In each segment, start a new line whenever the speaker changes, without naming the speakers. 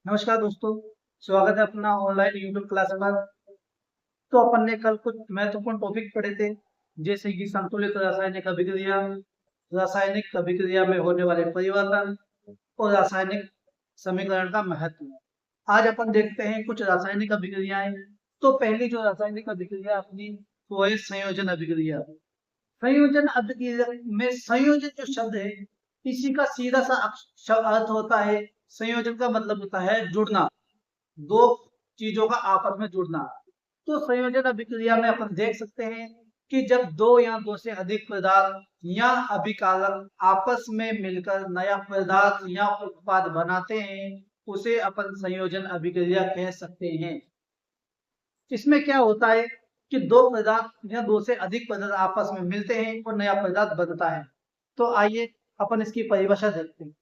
नमस्कार दोस्तों, स्वागत है अपना ऑनलाइन यूट्यूब क्लास पर। तो अपन ने कल कुछ महत्वपूर्ण टॉपिक पढ़े थे, जैसे कि संतुलित रासायनिक अभिक्रिया, रासायनिक अभिक्रिया में होने वाले परिवर्तन और रासायनिक समीकरण का महत्व। आज अपन देखते हैं कुछ रासायनिक अभिक्रियाएं। तो पहली जो रासायनिक अभिक्रिया अपनी वो है संयोजन अभिक्रिया। संयोजन अभिक्रिया में संयोजन जो शब्द है, इसी का सीधा सा अर्थ होता है। संयोजन का मतलब होता है जुड़ना, दो चीजों का आपस में जुड़ना। तो संयोजन अभिक्रिया में अपन देख सकते हैं कि जब दो या दो से अधिक पदार्थ या अभिकारक आपस में मिलकर नया पदार्थ या उत्पाद बनाते हैं, उसे अपन संयोजन अभिक्रिया कह सकते हैं। इसमें क्या होता है कि दो पदार्थ या दो से अधिक पदार्थ आपस में मिलते हैं और नया पदार्थ बनता है। तो आइए अपन इसकी परिभाषा देखते हैं।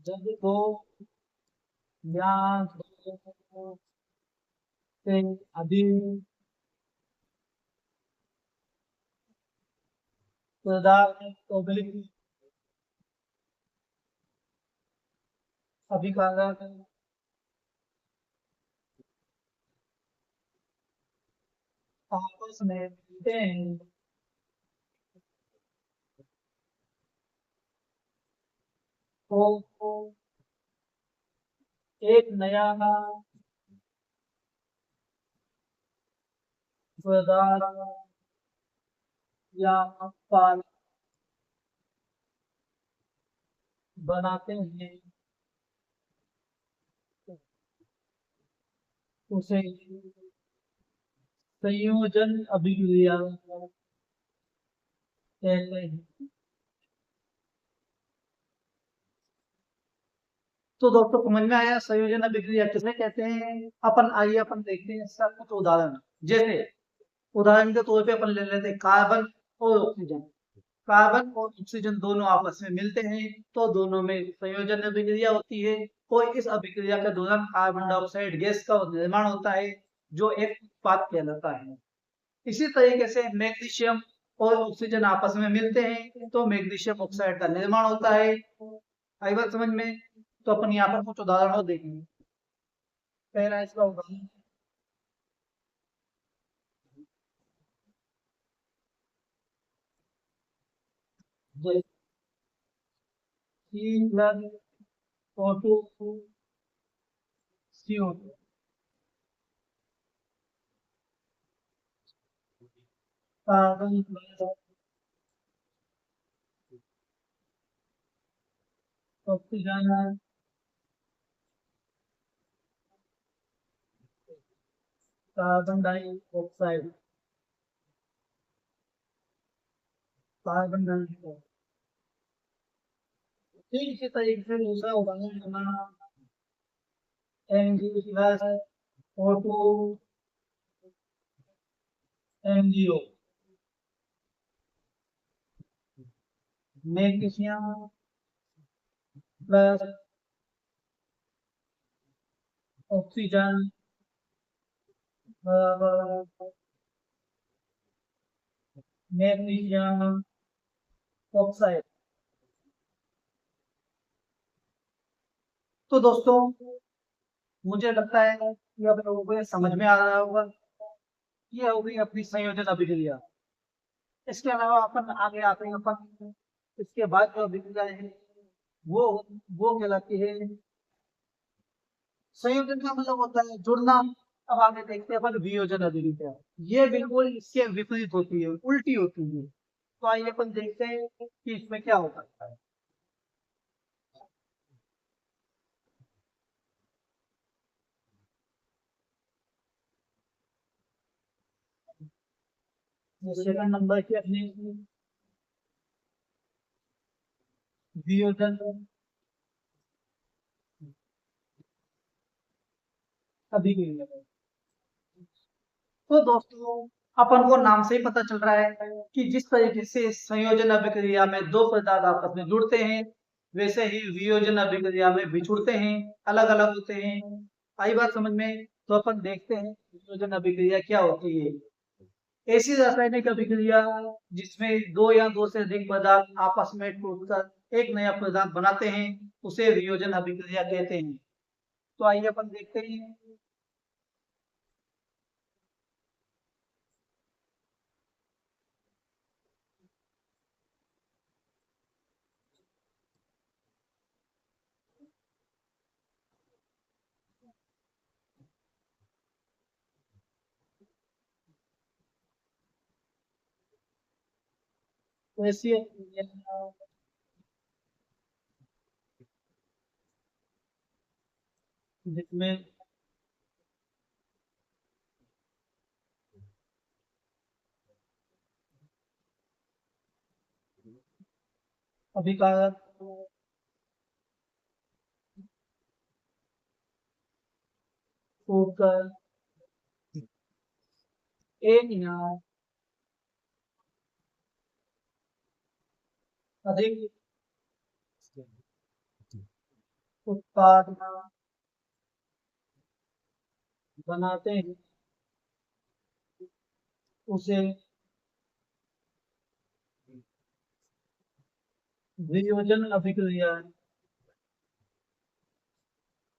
जब दो या दो से अधिक पदार्थ अभिकारक आपस में मिलते हैं तो एक नया पदार्थ या उत्पाद बनाते हैं, उसे संयोजन अभिक्रिया कहते हैं। तो दोस्तों समझ में आया संयोजन अभिक्रिया किसे कहते हैं। अपन आइए अपन देखते हैं इसका कुछ उदाहरण। जैसे उदाहरण के तौर पे अपन ले लेते हैं कार्बन और ऑक्सीजन। कार्बन और ऑक्सीजन दोनों आपस में मिलते हैं तो दोनों में संयोजन अभिक्रिया होती है और इस अभिक्रिया के दौरान कार्बन डाइऑक्साइड गैस का निर्माण होता है, जो एक उत्पाद कहलाता है। इसी तरीके से मैग्नीशियम और ऑक्सीजन आपस में मिलते हैं तो मैग्नीशियम ऑक्साइड का निर्माण होता है। आई बात समझ में। तो अपन यहाँ पर कुछ उदाहरण देखेंगे। पहला इसका उदाहरण O2 CO2। Carbon plus oxygen carbon dioxide carbon dioxide. ठीक इसी तरीके से दूसरा उदाहरण लेना। Mg plus O2 MgO। Magnesium plus oxygen बराबर मैग्नीशियम ऑक्साइड। तो दोस्तों मुझे लगता है कि आप लोगों को ये समझ में आ रहा होगा। ये हो गई अपनी संयोजन अभिक्रिया। इसके अलावा अपन आगे आते हैं। अपन इसके बाद जो अभिक्रिया है वो वो कहलाती है संयोजन का मतलब होता है जुड़ना। अब आगे देखते हैं अपन वियोजन अभिक्रिया। ये बिल्कुल इसके विपरीत होती है, उल्टी होती है। तो आइए अपन देखते हैं कि इसमें क्या हो सकता है। सेकंड नंबर की अपनी वियोजन अभिक्रिया। तो दोस्तों अपन को नाम से ही पता चल रहा है कि जिस तरीके से संयोजन अभिक्रिया में दो पदार्थ आपस में जुड़ते हैं, वैसे ही वियोजन अभिक्रिया में बिछुड़ते हैं, अलग अलग होते हैं। आई बात समझ में। तो अपन देखते हैं वियोजन अभिक्रिया क्या होती है। ऐसी रासायनिक अभिक्रिया जिसमें दो या दो से अधिक पदार्थ आपस में टूटकर एक नया पदार्थ बनाते हैं, उसे वियोजन अभिक्रिया कहते हैं। तो आइए अपन देखते हैं। तो ऐसी जिसमें अभिकारक टूटकर एक या अधिक उत्पाद बनाते हैं, उसे वियोजन अभिक्रिया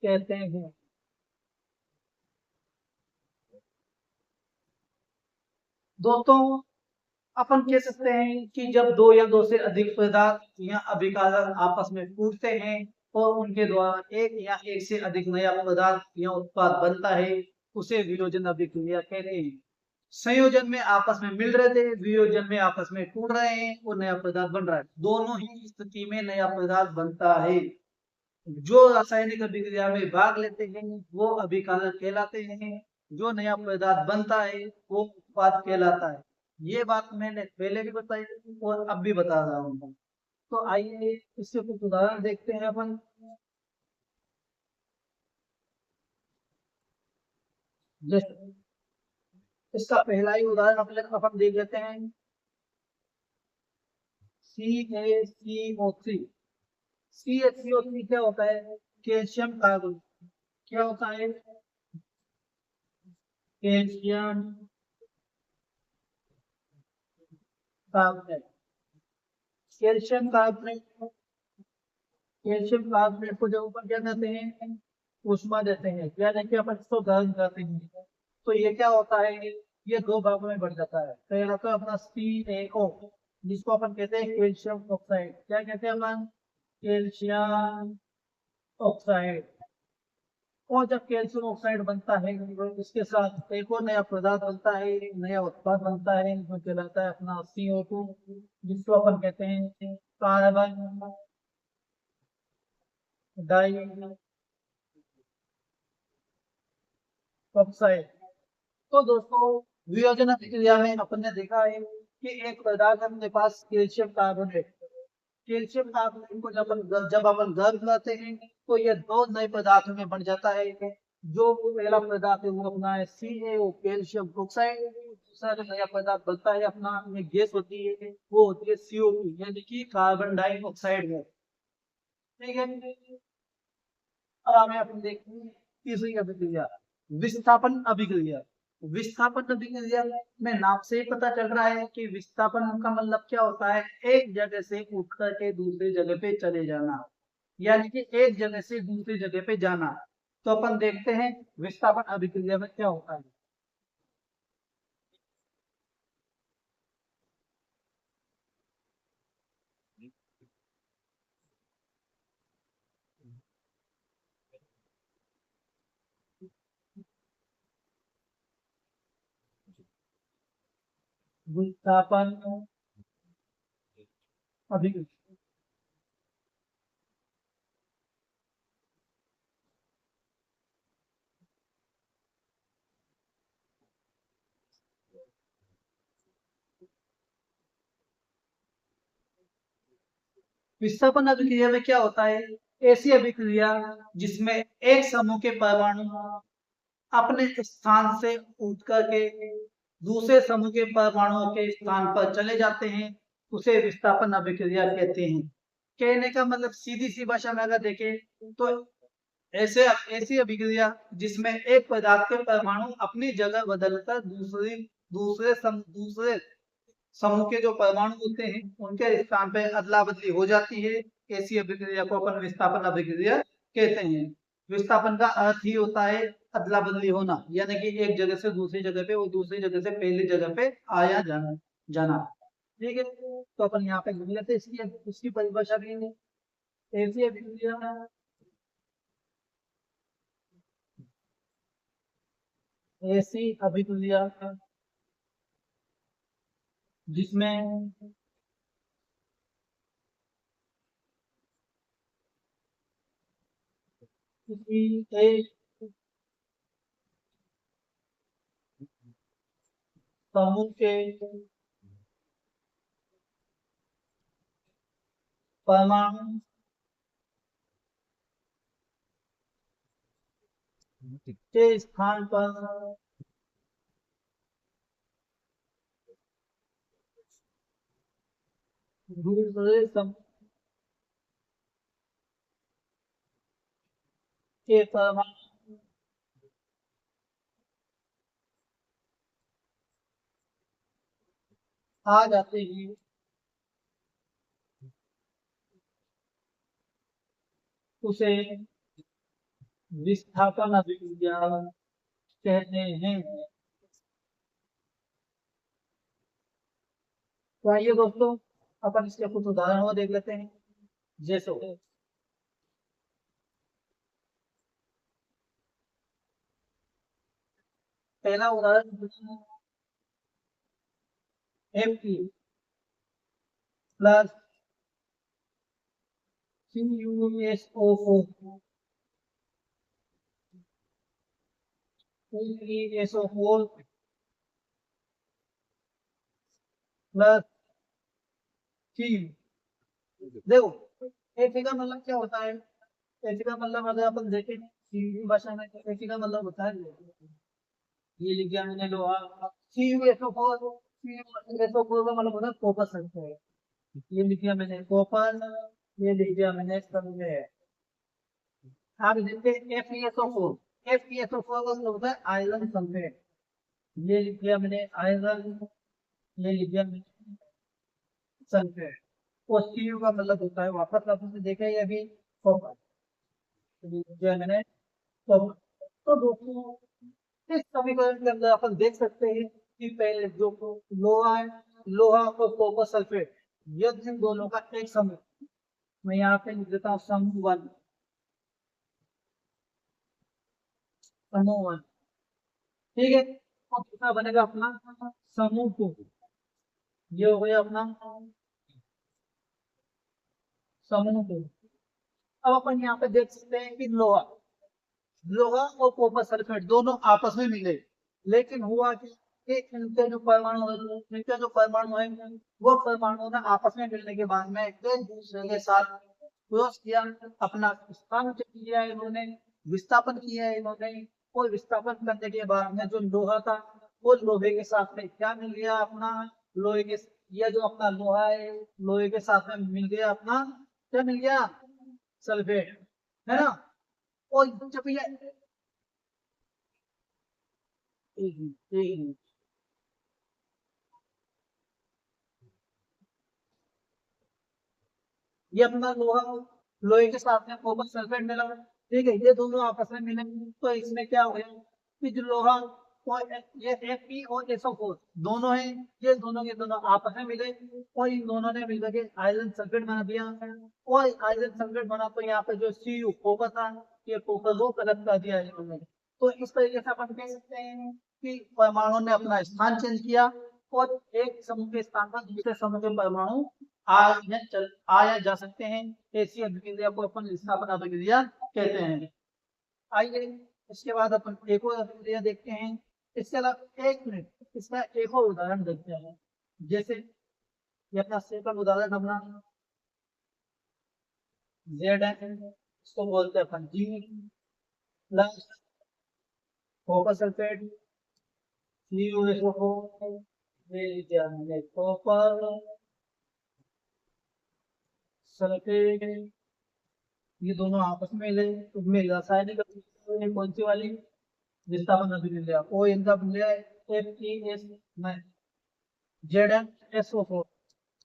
कहते हैं। दोस्तों, अपन कह सकते हैं कि जब दो या दो से अधिक पदार्थ या अभिकारक आपस में टूटते हैं और उनके द्वारा एक या एक से अधिक नया पदार्थ या उत्पाद बनता है, उसे वियोजन अभिक्रिया कहते हैं। संयोजन में आपस में मिल रहे थे, वियोजन में आपस में टूट रहे हैं और नया पदार्थ बन रहा है। दोनों ही स्थिति में नया पदार्थ बनता है। जो रासायनिक अभिक्रिया में भाग लेते हैं वो अभिकारक कहलाते हैं। जो नया पदार्थ बनता है वो उत्पाद कहलाता है। ये बात मैंने पहले भी बताई और अब भी बता रहा हूँ। तो आइए इसके कुछ उदाहरण देखते हैं अपन। जैसे इसका पहला ही उदाहरण अपन देख लेते हैं। CaCO3। CaCO3 क्या होता है? Calcium carbonate. क्या होता है? Calcium carbonate. Calcium carbonate calcium carbonate को जब ऊपर क्या कहते हैं? ऊष्मा देते हैं, यानी कि अपन इसको गर्म करते हैं। तो ये क्या होता है? ये दो भागों में बढ़ जाता है। पहला तो अपना CaO, जिसको अपन कहते हैं कैल्शियम ऑक्साइड। क्या कहते हैं अपन? Calcium oxide. और जब कैल्शियम ऑक्साइड बनता है तो इसके साथ एक और नया पदार्थ बनता है, नया उत्पाद बनता है जो कहलाता है अपना CO2, जिसको अपन कहते हैं कार्बन डाई ऑक्साइड। तो दोस्तों, वियोजन क्रिया में अपन ने देखा है कि एक पदार्थ अपने पास कैल्शियम कार्बोनेट। कैल्शियम कार्बोनेट को जब अपन गर्म करते हैं तो ये दो नए पदार्थों में बन जाता है। जो पहला पदार्थ है वो अपना है CaO, कैल्शियम ऑक्साइड। दूसरा जो नया पदार्थ बनता है अपना, ये गैस होती है, वो होती है CO2, यानी कि कार्बन डाइऑक्साइड है। ठीक है। अब हमें अपन देखते हैं तीसरी अभिक्रिया, विस्थापन अभिक्रिया। विस्थापन अभिक्रिया में नाम से ही पता चल रहा है कि विस्थापन का मतलब क्या होता है? एक जगह से उठ करके दूसरी जगह पे चले जाना, यानी कि एक जगह से दूसरी जगह पे जाना। तो अपन देखते हैं विस्थापन अभिक्रिया में क्या होता है। विस्थापन अभिक्रिया। विस्थापन अभिक्रिया में क्या होता है? ऐसी अभिक्रिया जिसमें एक समूह के परमाणु अपने स्थान से उठ करके दूसरे समूह के परमाणुओं के स्थान पर चले जाते हैं, उसे विस्थापन अभिक्रिया कहते हैं। कहने का मतलब सीधी सी भाषा में अगर देखें तो ऐसे ऐसी अभिक्रिया जिसमें एक पदार्थ के परमाणु अपनी जगह बदलकर दूसरी दूसरे समूह के जो परमाणु होते हैं उनके स्थान पे अदला बदली हो जाती है। ऐसी अभिक्रिया को अपन विस्थापन अभिक्रिया कहते हैं। विस्थापन का अर्थ ही होता है अदला बदली होना, यानी कि एक जगह से दूसरी जगह पे और दूसरी जगह से पहली जगह पे आया जाना। ठीक है, तो अपन यहाँ पे लिख लेते हैं इसकी इसकी परिभाषा भी है। ऐसी अभिक्रिया ऐसी अभिक्रिया जिसमें किसी एक समूह के परमाणु के स्थान पर दूसरे समूह के परमाणु आ जाते हैं, उसे विस्थापन अभिक्रिया कहते हैं। तो आइए दोस्तों, अपन इसके कुछ उदाहरण और देख लेते हैं। जैसे पहला उदाहरण Fe plus CuSO4 CuSO4 plus Cu। देखो Fe का मतलब क्या होता है? Fe का मतलब अगर अपन देखें सीधी भाषा में, तो Fe का मतलब होता है ये लिख दिया मैंने लोहा। CuSO4 CuSO4 का मतलब होता है कॉपर सल्फेट। ये लिख दिया मैंने कॉपर, ये लिख दिया मैंने सल्फेट। आप देखते हैं FeSO4, FeSO4 का मतलब होता है आयरन सल्फेट। ये लिख दिया मैंने आयरन, ये लिख दिया मैंने सल्फेट। और Cu का मतलब होता है, वापस आपने देखा है अभी, कॉपर। तो ये लिख दिया मैंने कॉपर। तो दोस्तों इस समीकरण के अंदर अपन देख सकते हैं कि पहले जो लोहा है, लोहा और कॉपर सल्फेट, ये इन दोनों का एक समूह। मैं यहाँ पे लिख देता हूँ समूह वन, समूह वन। ठीक है, और दूसरा बनेगा अपना समूह टू। ये हो गया अपना समूह टू। अब अपन यहाँ पे देख सकते हैं कि लोहा लोहा और कॉपर सल्फेट दोनों आपस में मिले, लेकिन हुआ कि इनके जो परमाणु इनके जो परमाणु है, वो परमाणु ने आपस में मिलने के बाद में एक दूसरे के साथ क्रॉस किया, अपना स्थान किया है इन्होंने, विस्थापन किया है इन्होंने। और विस्थापन करने के बाद में जो लोहा था, वो लोहे के साथ में क्या मिल गया अपना, लोहे के, यह जो अपना लोहा है लोहे के साथ में मिल गया अपना, क्या मिल गया, सल्फेट, है ना। और जब ये ये अपना लोहा लोहे के साथ में कॉपर सल्फेट मिला, ठीक है, ये दोनों आपस में मिले, तो इसमें क्या हो गया कि जो लोहा और ये Fe और SO4 दोनों हैं, ये दोनों के दोनों आपस में मिले और इन दोनों ने मिलकर के आयरन सल्फेट बना दिया। और आयरन सल्फेट बना तो यहाँ पे जो Cu कॉपर था, ये कॉपर को अलग कर दिया इन्होंने। तो इस तरीके से अपन कह सकते हैं कि परमाणु ने अपना स्थान चेंज किया और एक समूह के स्थान पर दूसरे समूह के परमाणु आया जा सकते हैं। ऐसी अभिक्रिया को अपन विस्थापन अभिक्रिया कहते हैं। आइए इसके बाद अपन एक और अभिक्रिया देखते हैं। इसके अलावा एक मिनट इसका एक और उदाहरण देखते हैं। जैसे ये अपना सेकंड उदाहरण अपना जेड है, इसको बोलते हैं अपन जी प्लस कॉपर सल्फेट CuSO4, ये लिखा हमने कॉपर सल्फेट, ये दोनों आपस में मिले, उसमें रासायनिक अभिक्रिया कौन सी वाली, विस्थापन अभिक्रिया, ओ इनका मिले FeS में ZnSO4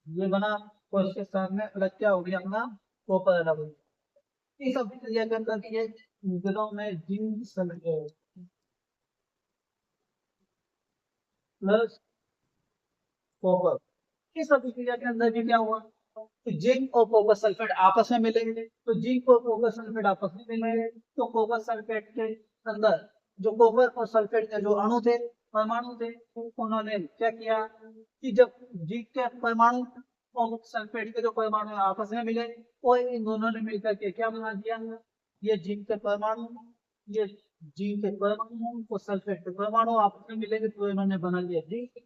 ये बना, और इसके साथ में अलग क्या हो गया अपना कॉपर अलग हो गया। इस अभिक्रिया के अंदर ये मिनरलों में जिंक सल्फेट प्लस कॉपर, इस अभिक्रिया के अंदर भी क्या हुआ, तो जिंक और कॉपर सल्फेट आपस में मिलेंगे, तो जिंक और कॉपर सल्फेट आपस में मिलेंगे, तो कॉपर सल्फेट के अंदर जो कॉपर और सल्फेट के जो अणु थे, परमाणु थे, उन्होंने क्या किया कि जब जिंक के परमाणु और सल्फेट के जो परमाणु आपस में मिले, और इन दोनों ने मिलकर के क्या बना दिया, ये जिंक के परमाणु, ये जिंक के परमाणु और सल्फेट के परमाणु आपस में मिलेंगे, तो इन्होंने बना लिया जिंक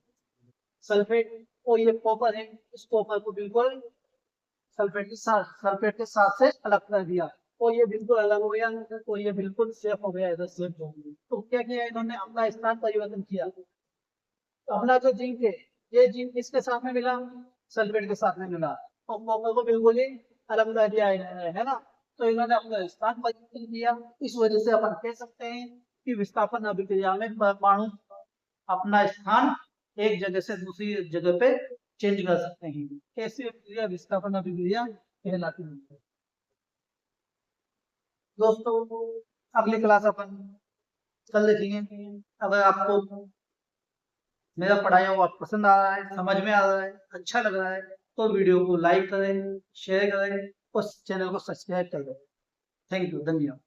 सल्फेट। और ये कॉपर है, इस कॉपर को बिल्कुल सल्फेट के साथ से अलग कर दिया, और ये बिल्कुल अलग हो गया, तो ये बिल्कुल सेफ हो गया, इधर सेफ हो गया। तो क्या किया इन्होंने, अपना स्थान परिवर्तन किया, तो अपना जो जिंक है, ये जिंक इसके साथ में मिला, सल्फेट के साथ में मिला, और कॉपर को बिल्कुल ही अलग कर दिया है ना। तो इन्होंने अपना स्थान परिवर्तन किया, इस वजह से अपन कह सकते हैं कि विस्थापन अभिक्रिया में परमाणु अपना स्थान एक जगह से दूसरी जगह पे चेंज कर सकते हैं। कैसे अभिक्रिया विस्थापन अभिक्रिया कहलाती है। दोस्तों अगली क्लास अपन कल देखेंगे। अगर आपको मेरा पढ़ाया हुआ पसंद आ रहा है, समझ में आ रहा है, अच्छा लग रहा है, तो वीडियो को लाइक करें, शेयर करें और चैनल को सब्सक्राइब करें। थैंक यू, धन्यवाद।